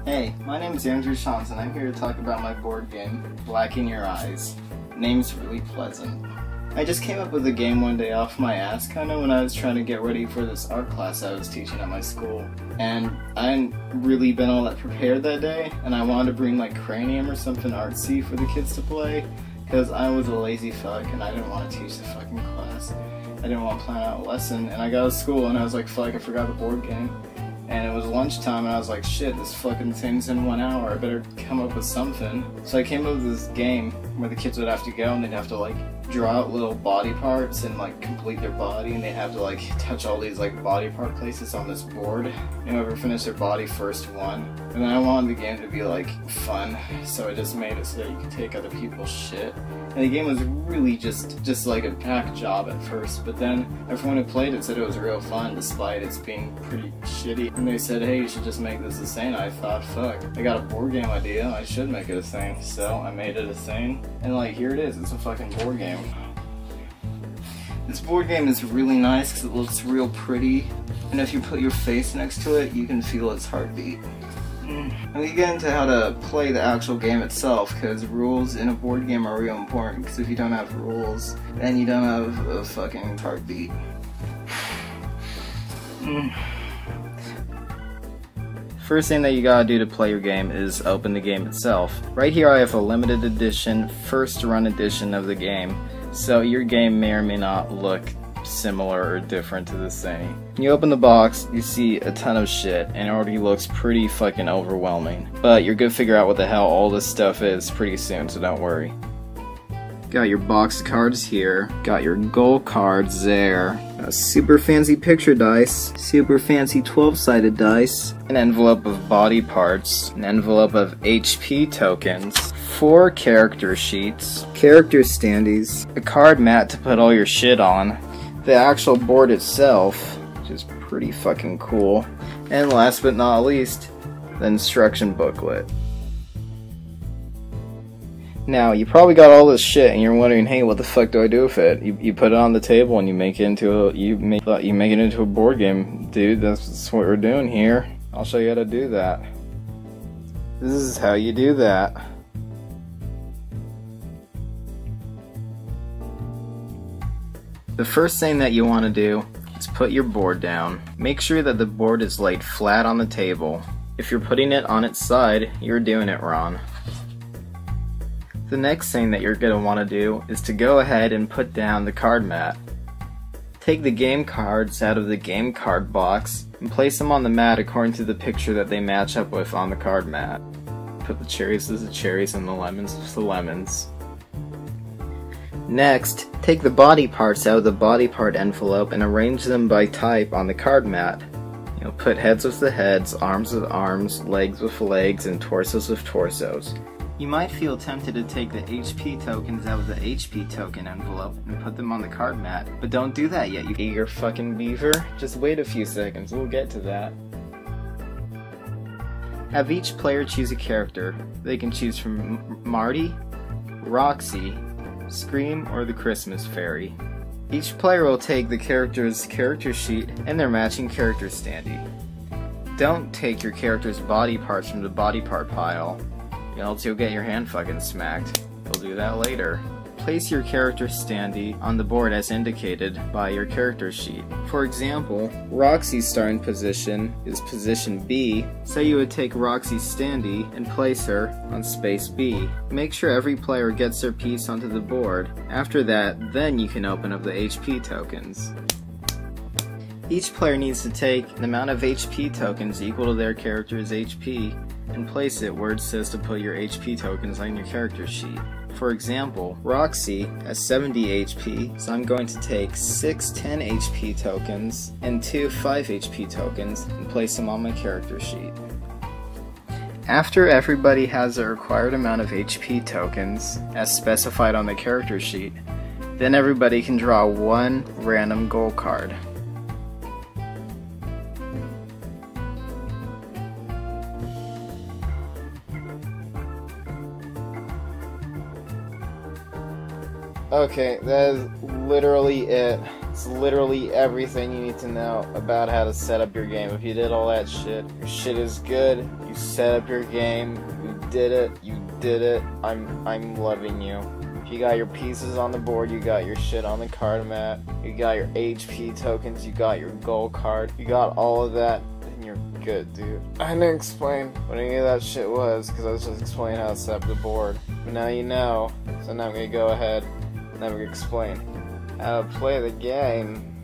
Hey, my name is Andrew Shantz and I'm here to talk about my board game, Blacken Your Eyes. Name's really pleasant. I just came up with the game one day off my ass, kinda when I was trying to get ready for this art class I was teaching at my school. And I hadn't really been all that prepared that day, and I wanted to bring like Cranium or something artsy for the kids to play, because I was a lazy fuck and I didn't want to teach the fucking class. I didn't want to plan out a lesson, and I got to school and I was like, fuck, I forgot the board game. And it was lunchtime and I was like, shit, this fucking thing's in 1 hour, I better come up with something. So I came up with this game where the kids would have to go and they'd have to like draw out little body parts and like complete their body, and they'd have to like touch all these like body part places on this board. And whoever finished their body first won. And then I wanted the game to be like fun, so I just made it so that you could take other people's shit. And the game was really just like a hack job at first, but then everyone who played it said it was real fun despite its being pretty shitty. And they said, hey, you should just make this a thing. I thought, fuck, I got a board game idea, I should make it a thing. So I made it a thing, and like here it is, it's a fucking board game. This board game is really nice because it looks real pretty, and if you put your face next to it, you can feel its heartbeat. And we get into how to play the actual game itself, because rules in a board game are real important, because if you don't have rules, then you don't have a fucking heartbeat. First thing that you gotta do to play your game is open the game itself. Right here I have a limited edition, first run edition of the game, so your game may or may not look similar or different to this thing. When you open the box, you see a ton of shit, and it already looks pretty fucking overwhelming. But you're gonna figure out what the hell all this stuff is pretty soon, so don't worry. Got your box cards here, got your goal cards there, a super fancy picture dice, super fancy 12-sided dice, an envelope of body parts, an envelope of HP tokens, 4 character sheets, character standees, a card mat to put all your shit on, the actual board itself, which is pretty fucking cool, and last but not least, the instruction booklet. Now, you probably got all this shit and you're wondering, hey, what the fuck do I do with it? You put it on the table and you make it into a board game, dude. That's what we're doing here. I'll show you how to do that. This is how you do that. The first thing that you want to do is put your board down. Make sure that the board is laid flat on the table. If you're putting it on its side, you're doing it wrong. The next thing that you're going to want to do is to go ahead and put down the card mat. Take the game cards out of the game card box and place them on the mat according to the picture that they match up with on the card mat. Put the cherries as the cherries and the lemons as the lemons. Next, take the body parts out of the body part envelope and arrange them by type on the card mat. Put heads with the heads, arms with arms, legs with legs, and torsos with torsos. You might feel tempted to take the HP tokens out of the HP token envelope and put them on the card mat, but don't do that yet, you eager fucking beaver. Just wait a few seconds, we'll get to that. Have each player choose a character. They can choose from Marty, Roxy, Scream, or the Christmas Fairy. Each player will take the character's character sheet and their matching character standee. Don't take your character's body parts from the body part pile, else you'll get your hand fucking smacked. You'll do that later. Place your character standee on the board as indicated by your character sheet. For example, Roxy's starting position is position B, so you would take Roxy's standee and place her on space B. Make sure every player gets their piece onto the board. After that, then you can open up the HP tokens. Each player needs to take an amount of HP tokens equal to their character's HP and place it where it says to put your HP tokens on your character sheet. For example, Roxy has 70 HP, so I'm going to take 6 10 HP tokens and 2 5 HP tokens and place them on my character sheet. After everybody has the required amount of HP tokens, as specified on the character sheet, then everybody can draw one random goal card. Okay, that is literally it. It's literally everything you need to know about how to set up your game. If you did all that shit, your shit is good. You set up your game. You did it. You did it. I'm loving you. If you got your pieces on the board, you got your shit on the card mat, you got your HP tokens, you got your gold card, you got all of that, and you're good, dude. I didn't explain what any of that shit was, because I was just explaining how to set up the board. But now you know, so now I'm gonna go ahead and I'm gonna explain how to play the game.